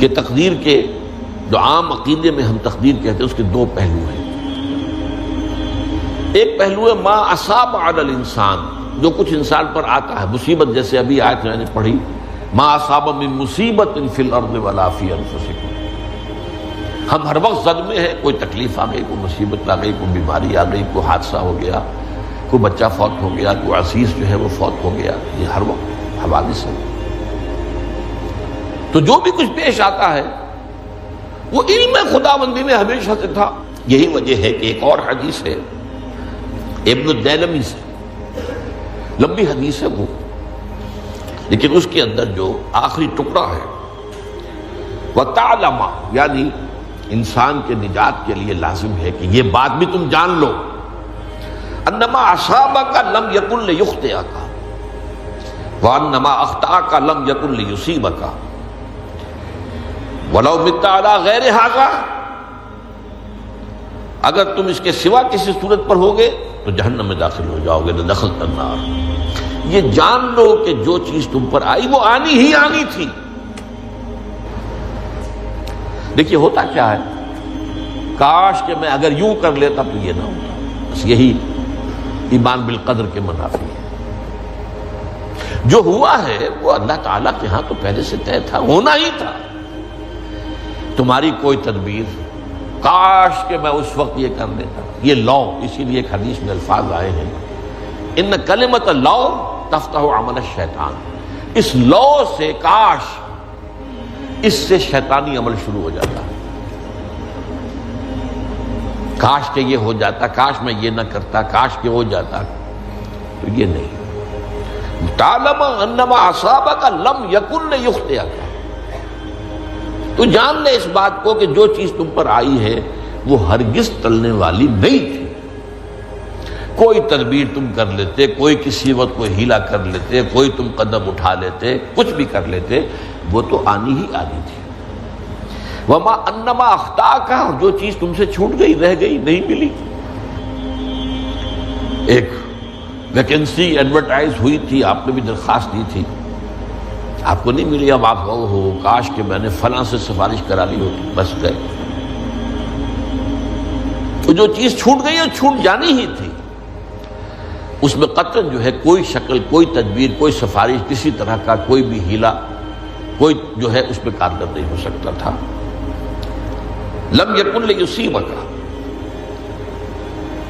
کہ تقدیر کے جو عام عقیدے میں ہم تقدیر کہتے ہیں اس کے دو پہلو ہیں. ایک پہلو ہے ما اصاب علی الانسان، جو کچھ انسان پر آتا ہے مصیبت، جیسے ابھی آیت میں نے پڑھی ما اصاب من مصیبت فی الارض ولا فی انفسکم. ہم ہر وقت صدمے ہیں، کوئی تکلیف آ گئی، کوئی مصیبت آ گئی، کوئی بیماری آ گئی، کوئی حادثہ ہو گیا، کوئی بچہ فوت ہو گیا، کوئی عزیز جو ہے وہ فوت ہو گیا، یہ ہر وقت حوادث ہے. تو جو بھی کچھ پیش آتا ہے وہ علم خداوندی میں ہمیشہ سے تھا. یہی وجہ ہے کہ ایک اور حدیث ہے ابن الدیلمی سے، لمبی حدیث ہے وہ، لیکن اس کے اندر جو آخری ٹکڑا ہے وَتَعْلَمَ، یعنی انسان کے نجات کے لیے لازم ہے کہ یہ بات بھی تم جان لو انما اصابک لم یکن لیخطئک وانما اخطأک لم یکن لیصیبک ولو مت علی غیر ھذا. اگر تم اس کے سوا کسی صورت پر ہوگے تو جہنم میں داخل ہو جاؤ گے، دخلت النار. یہ جان لو کہ جو چیز تم پر آئی وہ آنی ہی آنی تھی. دیکھیے ہوتا کیا ہے، کاش کہ میں اگر یوں کر لیتا تو یہ نہ ہوتا. بس یہی ایمان بالقدر کے منافی ہے. جو ہوا ہے وہ اللہ تعالیٰ کے ہاں تو پہلے سے طے تھا، ہونا ہی تھا. تمہاری کوئی تدبیر، کاش کہ میں اس وقت یہ کر لیتا. یہ لو، اسی لیے ایک حدیث میں الفاظ آئے ہیں ان کلمۃ لو تفتح عمل الشیطان. اس لو سے، کاش، اس سے شیطانی عمل شروع ہو جاتا. کاش کہ یہ ہو جاتا، کاش میں یہ نہ کرتا، کاش کہ ہو جاتا. تو یہ نہیں. تعلم انما اصابک لم یکن لیخطئک. تو جان لے اس بات کو کہ جو چیز تم پر آئی ہے وہ ہرگز ٹلنے والی نہیں تھی. کوئی تدبیر تم کر لیتے، کوئی کسی وقت کوئی ہیلا کر لیتے، کوئی تم قدم اٹھا لیتے، کچھ بھی کر لیتے، وہ تو آنی ہی آنی تھی. وما انما اخطاک، جو چیز تم سے چھوٹ گئی، رہ گئی، نہیں ملی. ایک ویکینسی ایڈورٹائز ہوئی تھی، آپ نے بھی درخواست دی تھی، آپ کو نہیں ملی. اب آپ ہو کاش کہ میں نے فلاں سے سفارش کرا لی ہوتی، بس گئے. تو جو چیز چھوٹ گئی وہ چھوٹ جانی ہی تھی. اس میں قطعاً جو ہے کوئی شکل، کوئی تدبیر، کوئی سفارش، کسی طرح کا کوئی بھی ہیلا، کوئی جو ہے اس میں کارگر نہیں ہو سکتا تھا. لم یکن لیصیبک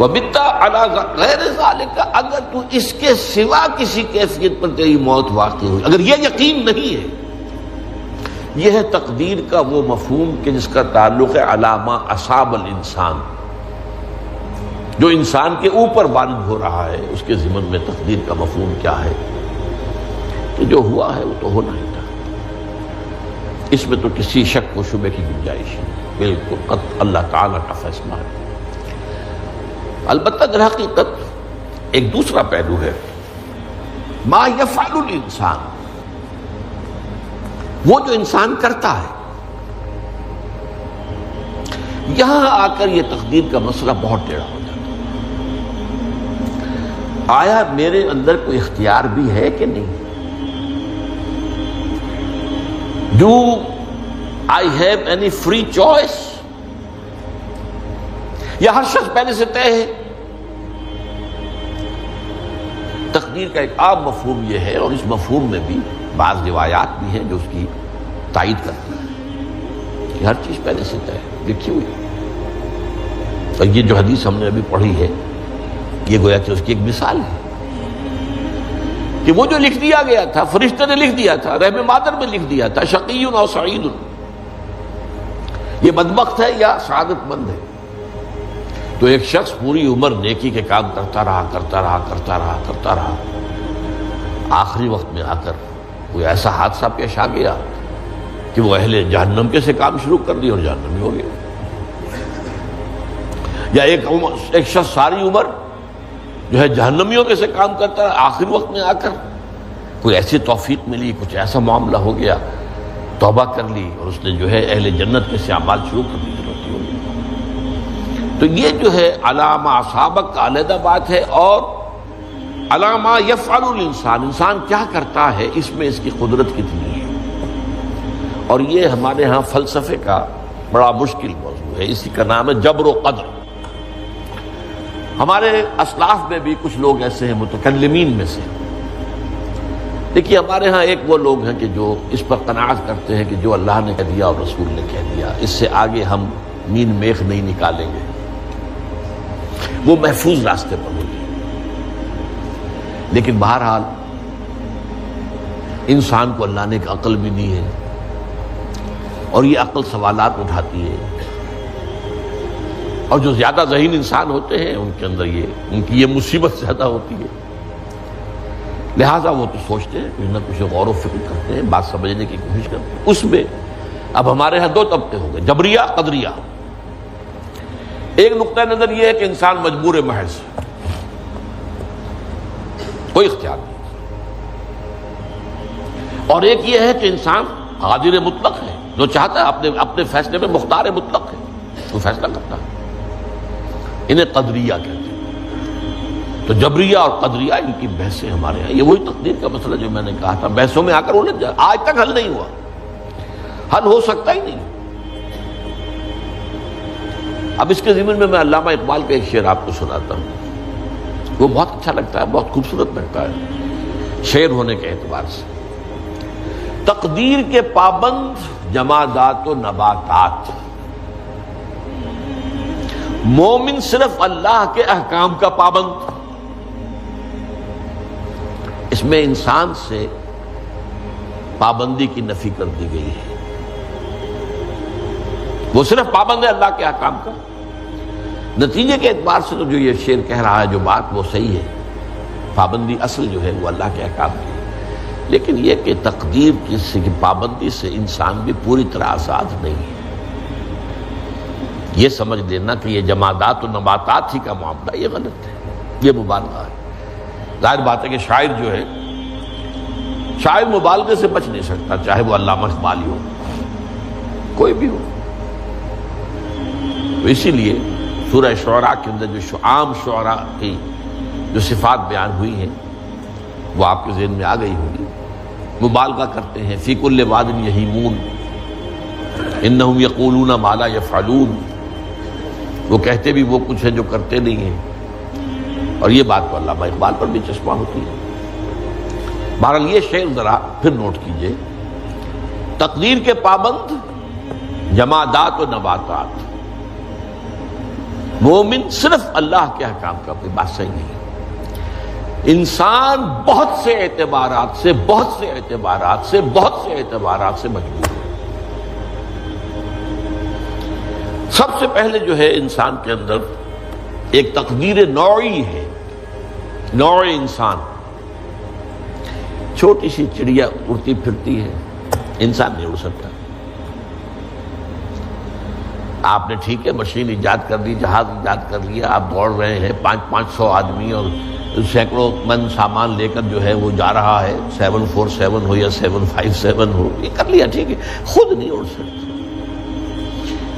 وبت علی غیر ذالک. اگر تو اس کے سوا کسی کیفیت پر تیری موت واقع ہوئی، اگر یہ یقین نہیں ہے، یہ ہے تقدیر کا وہ مفہوم کہ جس کا تعلق ہے علامہ اصاب الانسان. جو انسان کے اوپر وارد ہو رہا ہے اس کے ضمن میں تقدیر کا مفہوم کیا ہے کہ جو ہوا ہے وہ تو ہونا ہی تھا. اس میں تو کسی شک و شبے کی گنجائش نہیں. بالکل قط اللہ تعالیٰ کا فیصلہ ہے. البتہ در حقیقت ایک دوسرا پہلو ہے ما یفعل الانسان، وہ جو انسان کرتا ہے. یہاں آ کر یہ تقدیر کا مسئلہ بہت ٹیڑھا ہو جاتا ہے. آیا میرے اندر کوئی اختیار بھی ہے کہ نہیں؟ Do I have any free choice؟ یا ہر شخص پہلے سے طے ہے؟ تقدیر کا ایک عام مفہوم یہ ہے، اور اس مفہوم میں بھی بعض روایات بھی ہیں جو اس کی تائید کرتی ہیں کہ ہر چیز پہلے سے طے ہے، لکھی ہوئی. اور یہ جو حدیث ہم نے ابھی پڑھی ہے یہ گویا کہ اس کی ایک مثال ہے کہ وہ جو لکھ دیا گیا تھا، فرشتے نے لکھ دیا تھا، رحم مادر میں لکھ دیا تھا، شقی اور سعید، یہ بدبخت ہے یا سعادت مند ہے. تو ایک شخص پوری عمر نیکی کے کام کرتا رہا، آخری وقت میں آ کر کوئی ایسا حادثہ پیش آ گیا کہ وہ اہل جہنم کے سے کام شروع کر دی اور جہنمی ہو گیا. یا ایک شخص ساری عمر جو ہے جہنمیوں کے سے کام کرتا ہے، آخری وقت میں آ کر کوئی ایسی توفیق ملی، کچھ ایسا معاملہ ہو گیا، توبہ کر لی اور اس نے جو ہے اہل جنت کے سے اعمال شروع کر دی، جنتی ہو گئی. تو یہ جو ہے علامہ اصابک کا علیحدہ بات ہے، اور علامہ یفعل الانسان، انسان کیا کرتا ہے اس میں اس کی قدرت کتنی ہے. اور یہ ہمارے ہاں فلسفے کا بڑا مشکل موضوع ہے، اسی کا نام ہے جبر و قدر۔ ہمارے اسلاف میں بھی کچھ لوگ ایسے ہیں متکلمین میں سے، دیکھیے ہمارے ہاں ایک وہ لوگ ہیں کہ جو اس پر قناعت کرتے ہیں کہ جو اللہ نے کہہ دیا اور رسول نے کہہ دیا، اس سے آگے ہم مین میخ نہیں نکالیں گے، وہ محفوظ راستے پر ہوگی۔ لیکن بہرحال انسان کو اللہ نے ایک عقل بھی دی ہے، اور یہ عقل سوالات اٹھاتی ہے، اور جو زیادہ ذہین انسان ہوتے ہیں ان کے اندر ان کی یہ مصیبت زیادہ ہوتی ہے، لہٰذا وہ تو سوچتے ہیں، کچھ نہ کچھ غور و فکر کرتے ہیں، بات سمجھنے کی کوشش کرتے ہیں۔ اس میں اب ہمارے ہاں دو طبقے ہو گئے، جبریہ قدریہ۔ ایک نقطہ نظر یہ ہے کہ انسان مجبور محض، کوئی اختیار نہیں، اور ایک یہ ہے کہ انسان قادر مطلق ہے، جو چاہتا ہے اپنے فیصلے میں مختار مطلق ہے، وہ فیصلہ کرتا ہے۔ انہیں قدریہ کہتے ہیں۔ تو جبریہ اور قدریہ ان کی بحثیں ہمارے یہاں، یہ وہی تقدیر کا مسئلہ جو میں نے کہا تھا، بحثوں میں آ کر الجھ جائے، آج تک حل نہیں ہوا، حل ہو سکتا ہی نہیں۔ اب اس کے ضمن میں علامہ اقبال کا ایک شعر آپ کو سناتا ہوں، وہ بہت اچھا لگتا ہے، بہت خوبصورت لگتا ہے شعر ہونے کے اعتبار سے۔ تقدیر کے پابند جمادات و نباتات، مومن صرف اللہ کے احکام کا پابند۔ اس میں انسان سے پابندی کی نفی کر دی گئی ہے، وہ صرف پابند ہے اللہ کے احکام کا۔ نتیجے کے اعتبار سے تو جو یہ شعر کہہ رہا ہے جو بات وہ صحیح ہے، پابندی اصل جو ہے وہ اللہ کے احکام کی ہے، لیکن یہ کہ تقدیر کی پابندی سے انسان بھی پوری طرح آزاد نہیں ہے۔ یہ سمجھ لینا کہ یہ جمادات و نباتات ہی کا معاملہ، یہ غلط ہے، یہ مبالغہ ہے۔ ظاہر بات ہے کہ شاعر جو ہے، شاعر مبالغے سے بچ نہیں سکتا، چاہے وہ علامہ اقبال ہو، کوئی بھی ہو۔ تو اسی لیے سورہ شعراء کے اندر جو عام شعراء کی جو صفات بیان ہوئی ہیں وہ آپ کے ذہن میں آ گئی ہوگی۔ مبالغہ کرتے ہیں، فی کل واد یہیمون انہم یقولون ما لا یفعلون، وہ کہتے بھی وہ کچھ ہے جو کرتے نہیں ہیں، اور یہ بات تو علامہ اقبال پر بھی چشمہ ہوتی ہے۔ بہرحال یہ شعر ذرا پھر نوٹ کیجئے، تقدیر کے پابند جمادات و نباتات، مومن صرف اللہ کے احکام کا، کوئی بات صحیح نہیں ہے۔ انسان بہت سے اعتبارات سے مجبور ہے۔ سب سے پہلے جو ہے انسان کے اندر ایک تقدیر نوعی ہے، نوع انسان۔ چھوٹی سی چڑیا اڑتی پھرتی ہے، انسان نہیں اڑ سکتا۔ آپ نے ٹھیک ہے مشین ایجاد کر دی، جہاز ایجاد کر لیا، آپ دوڑ رہے ہیں، 500 آدمی اور سینکڑوں من سامان لے کر جو ہے وہ جا رہا ہے، 747 ہو یا 757 ہو، یہ کر لیا ٹھیک ہے، خود نہیں اڑ سکتے۔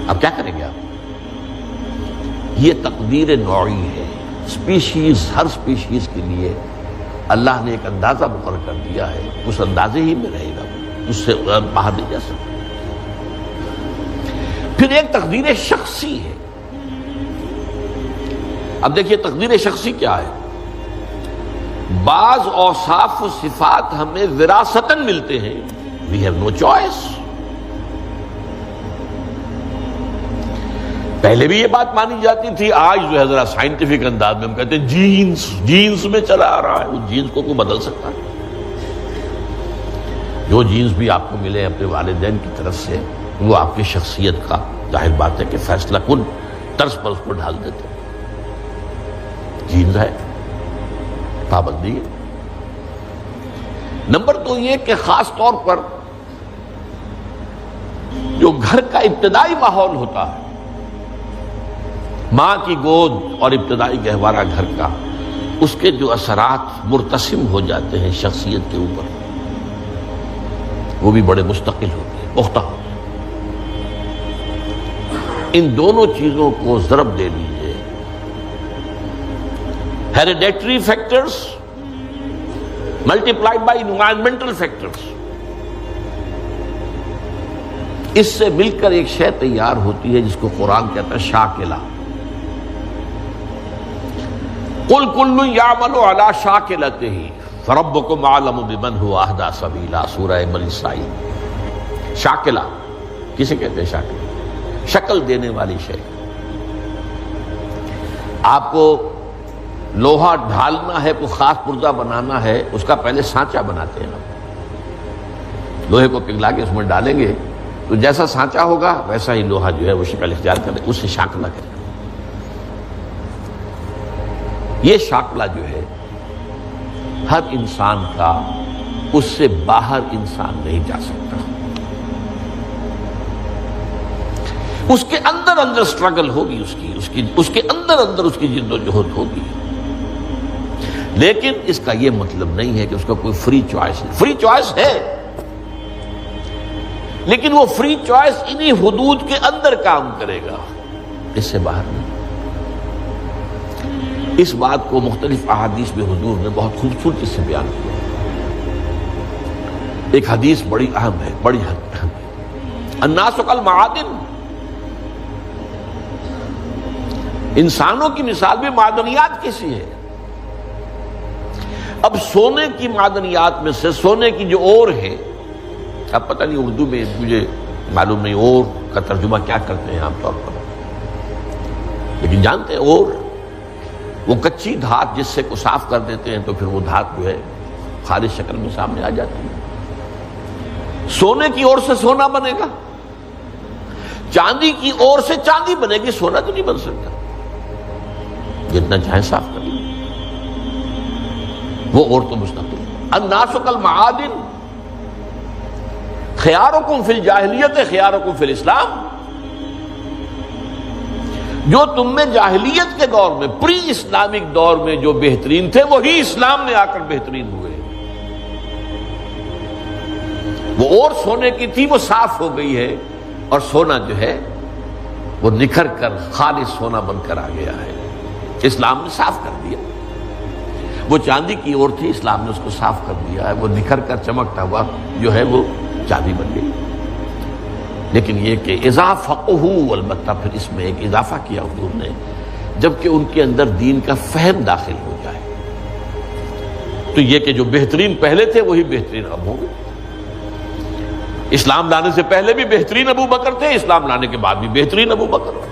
اب کیا کریں گے آپ؟ یہ تقدیر نوعی ہے، سپیشیز، ہر سپیشیز کے لیے اللہ نے ایک اندازہ مقرر کر دیا ہے، اس اندازے ہی میں رہے گا، اس سے باہر نہیں جا سکتا۔ پھر ایک تقدیر شخصی ہے۔ اب دیکھیے تقدیر شخصی کیا ہے؟ بعض اوصاف و صفات ہمیں وراثتاً ملتے ہیں، we have no choice۔ پہلے بھی یہ بات مانی جاتی تھی، آج جو ہے ذرا سائنٹیفک انداز میں ہم کہتے ہیں جینز میں چلا آ رہا ہے۔ وہ جینز کو کوئی بدل سکتا ہے؟ جو جینز بھی آپ کو ملے اپنے والدین کی طرف سے، وہ آپ کی شخصیت کا ظاہر بات ہے کہ فیصلہ کن طرز پر اس کو ڈھال دیتے۔ جینز ہے، پابندی ہے۔ نمبر 2 یہ کہ خاص طور پر جو گھر کا ابتدائی ماحول ہوتا ہے، ماں کی گود اور ابتدائی گہوارہ گھر کا، اس کے جو اثرات مرتسم ہو جاتے ہیں شخصیت کے اوپر، وہ بھی بڑے مستقل ہوتے ہیں، پختہ ہوتے ہیں۔ ان دونوں چیزوں کو ضرب دے لیجئے، hereditary factors multiplied by environmental factors, اس سے مل کر ایک شے تیار ہوتی ہے جس کو قرآن کہتا ہے شاکلہ. قل کل یعمل علی شاکلتہ فربکم اعلم بمن هو اہدی سبیلا. سورہ بنی اسرائیل. شاکلہ کسے کہتے ہیں؟ شاکلہ شکل دینے والی شے. آپ کو لوہا ڈھالنا ہے، کوئی خاص پرزہ بنانا ہے، اس کا پہلے سانچہ بناتے ہیں. لوہے کو پگھلا کے اس میں ڈالیں گے تو جیسا سانچہ ہوگا ویسا ہی لوہا جو ہے وہ شکل اختیار کرے، اس سے شاکلہ کرے. یہ شاکلہ جو ہے ہر انسان کا، اس سے باہر انسان نہیں جا سکتا. اس کے اندر اندر سٹرگل ہوگی، اس کے اندر اندر اس کی جد و جہد ہوگی. لیکن اس کا یہ مطلب نہیں ہے کہ اس کا کوئی فری چوائس ہے. فری چوائس ہے، لیکن وہ فری چوائس انہی حدود کے اندر کام کرے گا، اس سے باہر نہیں. اس بات کو مختلف احادیث میں حضور نے بہت خوبصورتی سے بیان کیا. ایک حدیث بڑی اہم ہے، بڑی اہم ہے. الناس کالمعادن، انسانوں کی مثال بھی معدنیات کیسی ہے. اب سونے کی معدنیات میں سے سونے کی جو اور ہے، اب پتہ نہیں اردو میں مجھے معلوم نہیں اور کا ترجمہ کیا کرتے ہیں عام طور پر، لیکن جانتے ہیں اور وہ کچی دھات جس سے کو صاف کر دیتے ہیں تو پھر وہ دھات جو ہے خالص شکل میں سامنے آ جاتی ہے. سونے کی اور سے سونا بنے گا، چاندی کی اور سے چاندی بنے گی، سونا تو نہیں بن سکتا. جتنا چاہے صاف کر لیں، وہ اور تو مستقل. الناس کالمعادن خیارکم فی الجاہلیت خیارکم فی الاسلام. جو تم میں جاہلیت کے دور میں، پری اسلامک دور میں جو بہترین تھے، وہی اسلام میں آ کر بہترین ہوئے. وہ اور سونے کی تھی، وہ صاف ہو گئی ہے، اور سونا جو ہے وہ نکھر کر خالص سونا بن کر آ گیا ہے. اسلام نے صاف کر دیا. وہ چاندی کی اور تھی، اسلام نے اس کو صاف کر دیا ہے، وہ نکھر کر چمکتا ہوا جو ہے وہ چاندی بن گئی. لیکن یہ کہ اضافہ، البتہ پھر اس میں ایک اضافہ کیا حضور نے، جبکہ ان کے اندر دین کا فہم داخل ہو جائے تو یہ کہ جو بہترین پہلے تھے وہی بہترین اب ہوں گے. اسلام لانے سے پہلے بھی بہترین ابو بکر تھے، اسلام لانے کے بعد بھی بہترین ابو بکر.